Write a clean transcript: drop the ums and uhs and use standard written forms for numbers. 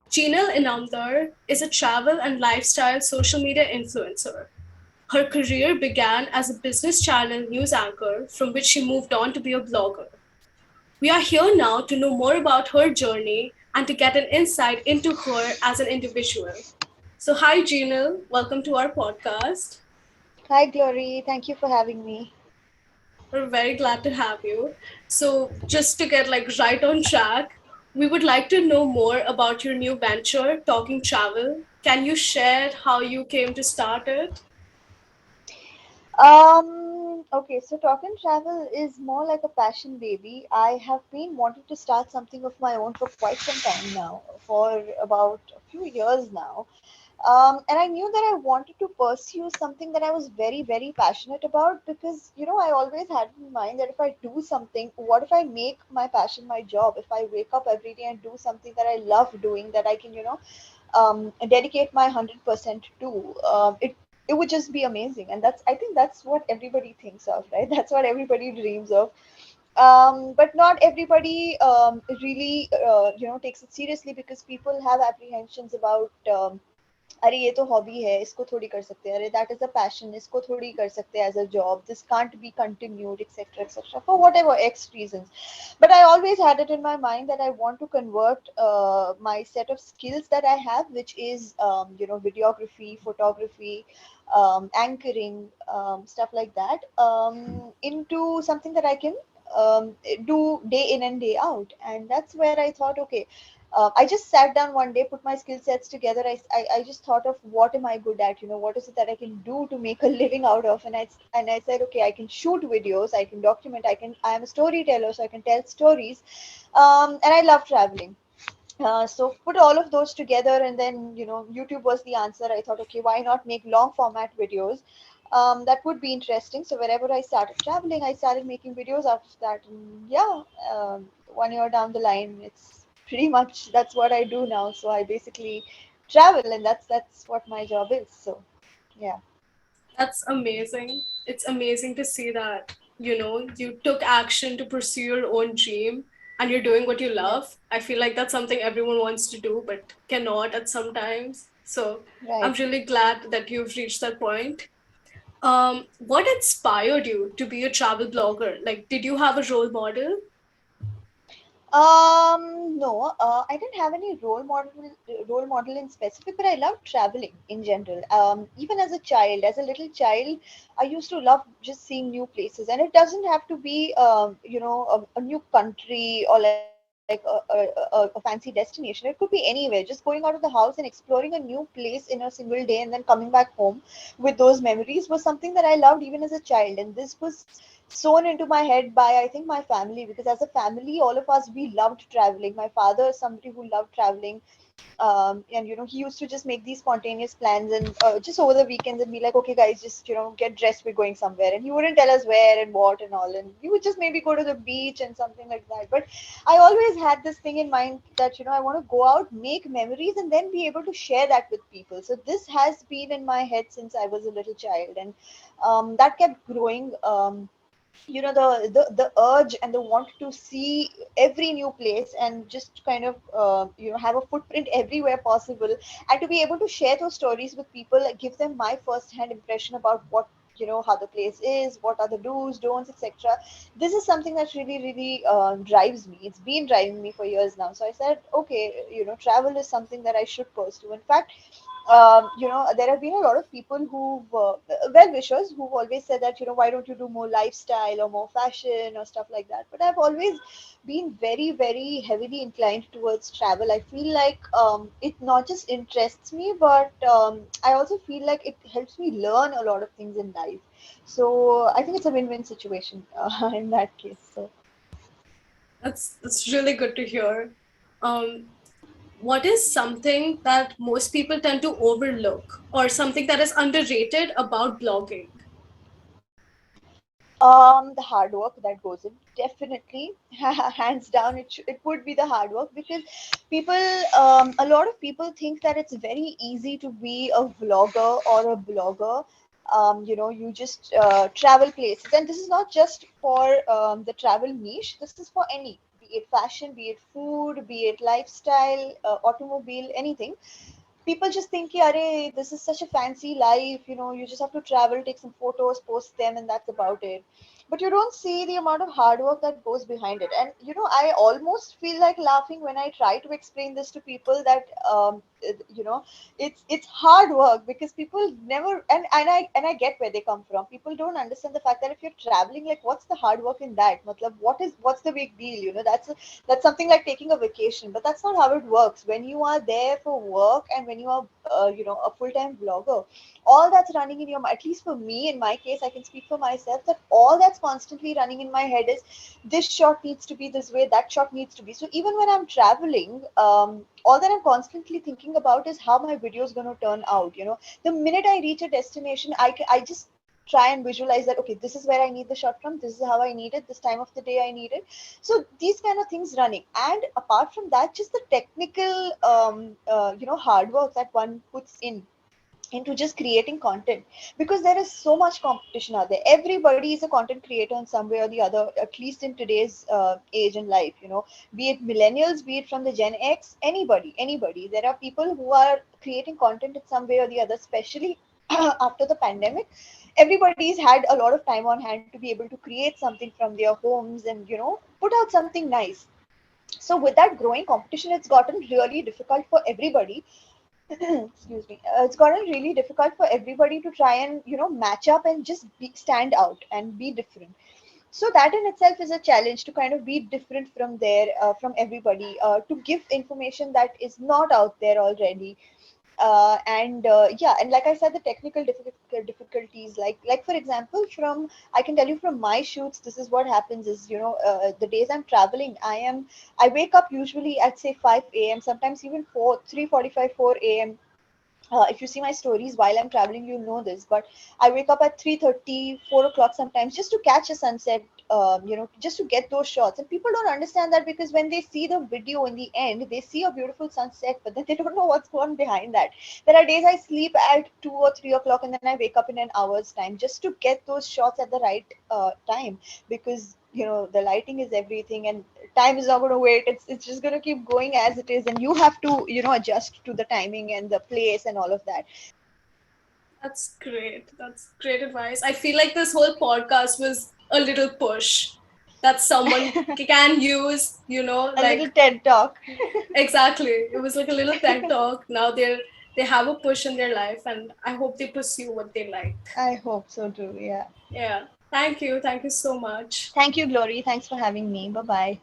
Jinal Inamdar is a travel and lifestyle social media influencer. Her career began as a business channel news anchor, from which she moved on to be a blogger. We are here now to know more about her journey and to get an insight into her as an individual. So, hi, Jinal. Welcome to our podcast. Hi, Glory. Thank you for having me. We're very glad to have you. So, just to get right on track, we would like to know more about your new venture, Talking Travel. Can you share how you came to start it? Okay, so Talk and Travel is more like a passion baby. I have been wanting to start something of my own for quite some time now, for about a few years now. And I knew that I wanted to pursue something that I was very, very passionate about because, I always had in mind that if I do something, what if I make my passion my job? If I wake up every day and do something that I love doing, that I can, dedicate my 100% to, it would just be amazing. And I think that's what everybody thinks of, right? That's what everybody dreams of. But not everybody really takes it seriously because people have apprehensions about अरे ये तो hobby है इसको थोड़ी कर सकते हैं अरे दैट इज अ पैशन इसको थोड़ी कर सकते हैं as a job this can't be continued etcetera for whatever x reasons but I always had it in my mind that I want to convert my set of skills that I have, which is videography, photography, anchoring, stuff like that, into something that I can do day in and day out. And that's where I thought, okay, I just sat down one day, put my skill sets together. I just thought of what am I good at? What is it that I can do to make a living out of? And I said, okay, I can shoot videos, I can document, I am a storyteller, so I can tell stories, and I love traveling. So put all of those together, and then YouTube was the answer. I thought, okay, why not make long format videos? That would be interesting. So wherever I started traveling, I started making videos after that. And yeah, 1 year down the line, it's pretty much that's what I do now. So I basically travel, and that's what my job is. So yeah. That's amazing. It's amazing to see that, you took action to pursue your own dream and you're doing what you Yes. love. I feel like that's something everyone wants to do but cannot at some times. So I'm Right. really glad that you've reached that point. What inspired you to be a travel blogger? Like, did you have a role model? No, I didn't have any role model in specific, but I love traveling in general. Even as a child, as a little child, I used to love just seeing new places, and it doesn't have to be, a new country or like a fancy destination. It could be anywhere. Just going out of the house and exploring a new place in a single day and then coming back home with those memories was something that I loved even as a child, and this was sewn into my head by I think my family, because as a family all of us, we loved traveling. My father is somebody who loved traveling, and he used to just make these spontaneous plans, and just over the weekends and be like, okay guys, just get dressed, we're going somewhere, and he wouldn't tell us where and what and all, and we would just maybe go to the beach and something like that. But I always had this thing in mind that I want to go out, make memories, and then be able to share that with people. So this has been in my head since I was a little child, and that kept growing. The urge and the want to see every new place and just kind of have a footprint everywhere possible, and to be able to share those stories with people, like, give them my first hand impression about what how the place is, what are the do's don'ts, etc. This is something that really really drives me. It's been driving me for years now. So I said, okay, travel is something that I should pursue. In fact, there have been a lot of people who've well wishers who've always said that, why don't you do more lifestyle or more fashion or stuff like that. But I've always been very, very heavily inclined towards travel. I feel like it not just interests me, but I also feel like it helps me learn a lot of things in life. So I think it's a win-win situation in that case. So. That's really good to hear. Um, what is something that most people tend to overlook or something that is underrated about blogging? The hard work that goes in, definitely, hands down, it would be the hard work, because people, a lot of people think that it's very easy to be a vlogger or a blogger. You just travel places, and this is not just for the travel niche. This is for any. it fashion, be it food, be it lifestyle, automobile, anything. People just think, "Ki, Arey, this is such a fancy life, you just have to travel, take some photos, post them, and that's about it." But you don't see the amount of hard work that goes behind it. And I almost feel like laughing when I try to explain this to people, that it's hard work, because people never, and I get where they come from. People don't understand the fact that if you're traveling, like, what's the hard work in that? Matlab, what's the big deal? That's something like taking a vacation, but that's not how it works. When you are there for work, and when you are a full-time blogger, all that's running in your mind, at least for me, in my case, I can speak for myself, that all that's constantly running in my head is, this shot needs to be this way, that shot needs to be. So even when I'm traveling, all that I'm constantly thinking about is how my video is going to turn out. The minute I reach a destination, I just try and visualize that, okay, this is where I need the shot from, this is how I need it, this time of the day I need it. So these kind of things running. And apart from that, just the technical hard work that one puts into just creating content, because there is so much competition out there. Everybody is a content creator in some way or the other, at least in today's age and life. Be it millennials, be it from the Gen X, anybody, there are people who are creating content in some way or the other, especially after the pandemic. Everybody's had a lot of time on hand to be able to create something from their homes, and put out something nice. So with that growing competition, it's gotten really difficult for everybody. Excuse me. It's gotten really difficult for everybody to try and match up and just stand out and be different. So that in itself is a challenge, to kind of be different from there, from everybody, to give information that is not out there already. And yeah, and like I said, the technical difficulties, like for example, I can tell you from my shoots, this is what happens is, the days I'm traveling, I wake up usually at, say, 5 a.m., sometimes even 3:45, 4 a.m. If you see my stories while I'm traveling, you'll know this. But I wake up at 3:30, 4 o'clock sometimes, just to catch a sunset, just to get those shots. And people don't understand that, because when they see the video in the end, they see a beautiful sunset, but then they don't know what's going behind that. There are days I sleep at 2 or 3 o'clock, and then I wake up in an hour's time, just to get those shots at the right time, because the lighting is everything, and time is not going to wait. It's just going to keep going as it is, and you have to adjust to the timing and the place and all of that. That's great. That's great advice. I feel like this whole podcast was a little push that someone can use, A like, little TED talk. exactly. It was like a little TED talk. Now they have a push in their life, and I hope they pursue what they like. I hope so too. Yeah. Yeah. Thank you. Thank you so much. Thank you, Glory. Thanks for having me. Bye bye.